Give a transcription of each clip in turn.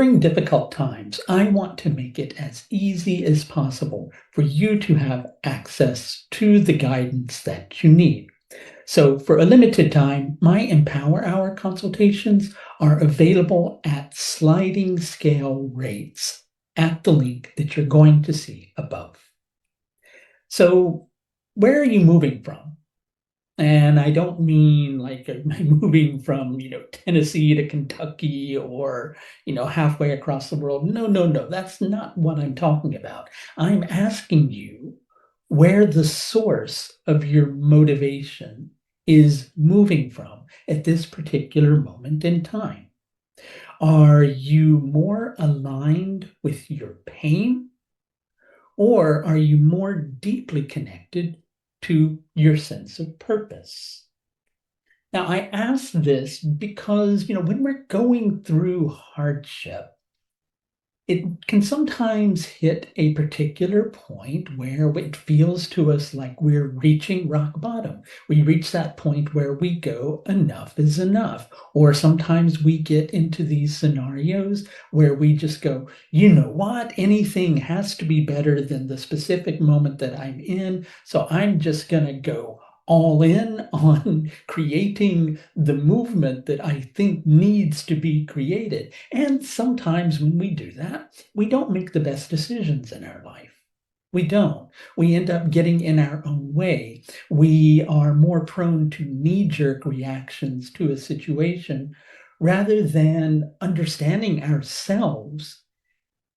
During difficult times, I want to make it as easy as possible for you to have access to the guidance that you need. So, for a limited time, my Empower Hour consultations are available at sliding scale rates at the link that you're going to see above. So, where are you moving from? And I don't mean like moving from, Tennessee to Kentucky or, halfway across the world. No, no, no. That's not what I'm talking about. I'm asking you where the source of your motivation is moving from at this particular moment in time. Are you more aligned with your pain, or are you more deeply connected to your sense of purpose? Now, I ask this because, when we're going through hardship, it can sometimes hit a particular point where it feels to us like we're reaching rock bottom. We reach that point where we go, enough is enough. Or sometimes we get into these scenarios where we just go, you know what? Anything has to be better than the specific moment that I'm in. So I'm just going to go all in on creating the movement that I think needs to be created. And sometimes when we do that, we don't make the best decisions in our life. We don't. We end up getting in our own way. We are more prone to knee-jerk reactions to a situation rather than understanding ourselves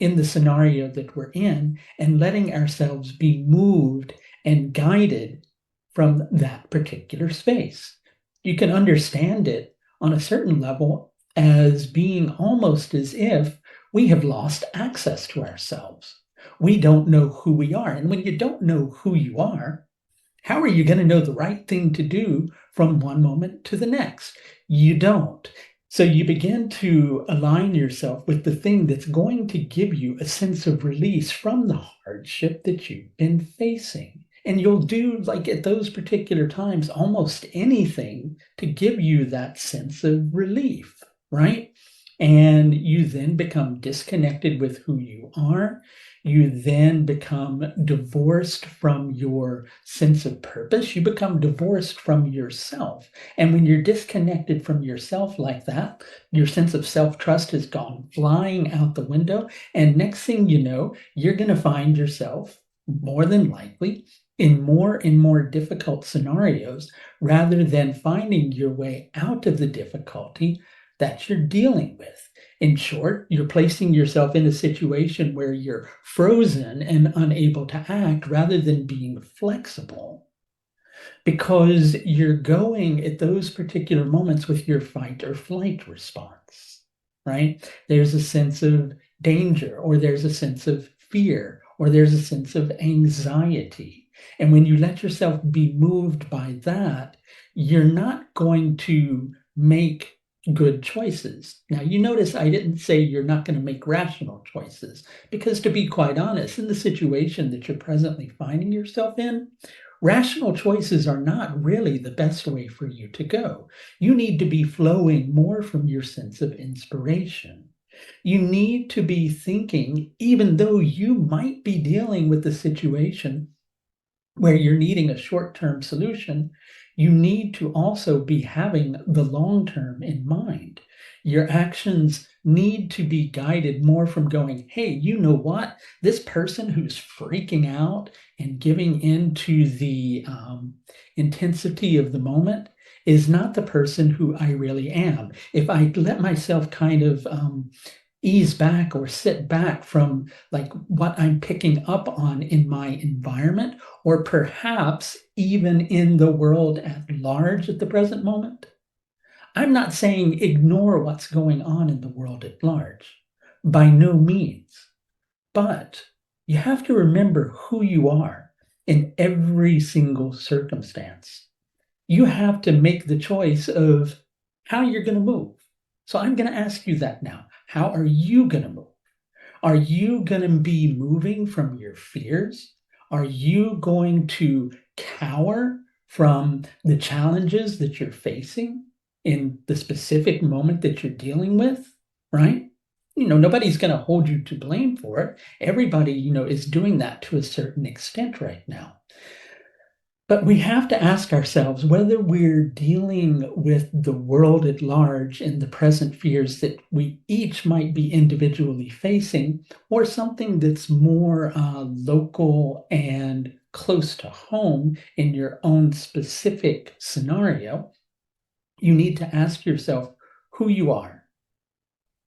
in the scenario that we're in and letting ourselves be moved and guided from that particular space. You can understand it on a certain level as being almost as if we have lost access to ourselves. We don't know who we are. And when you don't know who you are, how are you going to know the right thing to do from one moment to the next? You don't. So you begin to align yourself with the thing that's going to give you a sense of release from the hardship that you've been facing. And you'll do, like at those particular times, almost anything to give you that sense of relief, right? And you then become disconnected with who you are. You then become divorced from your sense of purpose. You become divorced from yourself. And when you're disconnected from yourself like that, your sense of self-trust has gone flying out the window. And next thing you know, you're going to find yourself more than likely in more and more difficult scenarios rather than finding your way out of the difficulty that you're dealing with. In short, you're placing yourself in a situation where you're frozen and unable to act rather than being flexible because you're going at those particular moments with your fight or flight response, right? There's a sense of danger, or there's a sense of fear, or there's a sense of anxiety. And when you let yourself be moved by that, you're not going to make good choices. Now, you notice I didn't say you're not going to make rational choices, because to be quite honest, in the situation that you're presently finding yourself in, rational choices are not really the best way for you to go. You need to be flowing more from your sense of inspiration. You need to be thinking, even though you might be dealing with the situation where you're needing a short-term solution, you need to also be having the long-term in mind. Your actions need to be guided more from going, hey, you know what? This person who's freaking out and giving into the intensity of the moment is not the person who I really am. If I let myself kind of ease back or sit back from like what I'm picking up on in my environment, or perhaps even in the world at large at the present moment. I'm not saying ignore what's going on in the world at large, by no means. But you have to remember who you are in every single circumstance. You have to make the choice of how you're going to move. So I'm going to ask you that now. How are you going to move? Are you going to be moving from your fears? Are you going to cower from the challenges that you're facing in the specific moment that you're dealing with? Right? nobody's going to hold you to blame for it. Everybody, is doing that to a certain extent right now. But we have to ask ourselves whether we're dealing with the world at large and the present fears that we each might be individually facing, or something that's more local and close to home in your own specific scenario. You need to ask yourself who you are.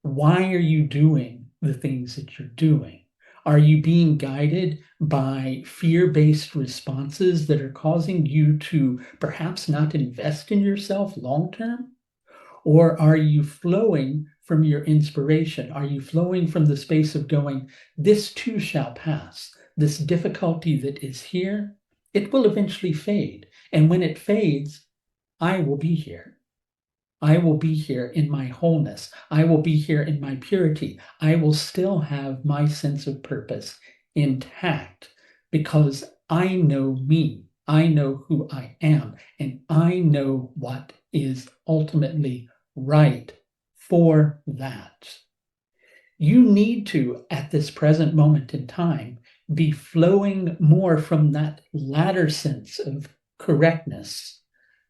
Why are you doing the things that you're doing? Are you being guided by fear-based responses that are causing you to perhaps not invest in yourself long-term? Or are you flowing from your inspiration? Are you flowing from the space of going, this too shall pass. This difficulty that is here, it will eventually fade. And when it fades, I will be here. I will be here in my wholeness. I will be here in my purity. I will still have my sense of purpose intact because I know me. I know who I am, and I know what is ultimately right for that. You need to, at this present moment in time, be flowing more from that latter sense of correctness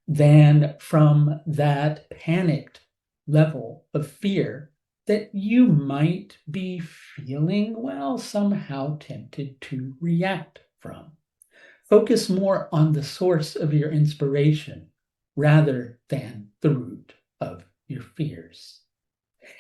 than from that panicked level of fear that you might be feeling, well, somehow tempted to react from. Focus more on the source of your inspiration rather than the root of your fears.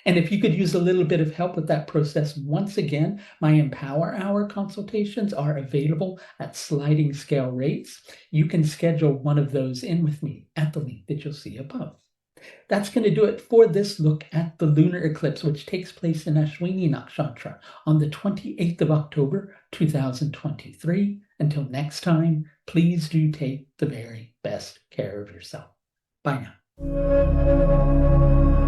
And if you could use a little bit of help with that process, once again, my Empower Hour consultations are available at sliding scale rates. You can schedule one of those in with me at the link that you'll see above. That's going to do it for this look at the lunar eclipse, which takes place in Ashwini Nakshatra on the 28th of October, 2023. Until next time, please do take the very best care of yourself. Bye now.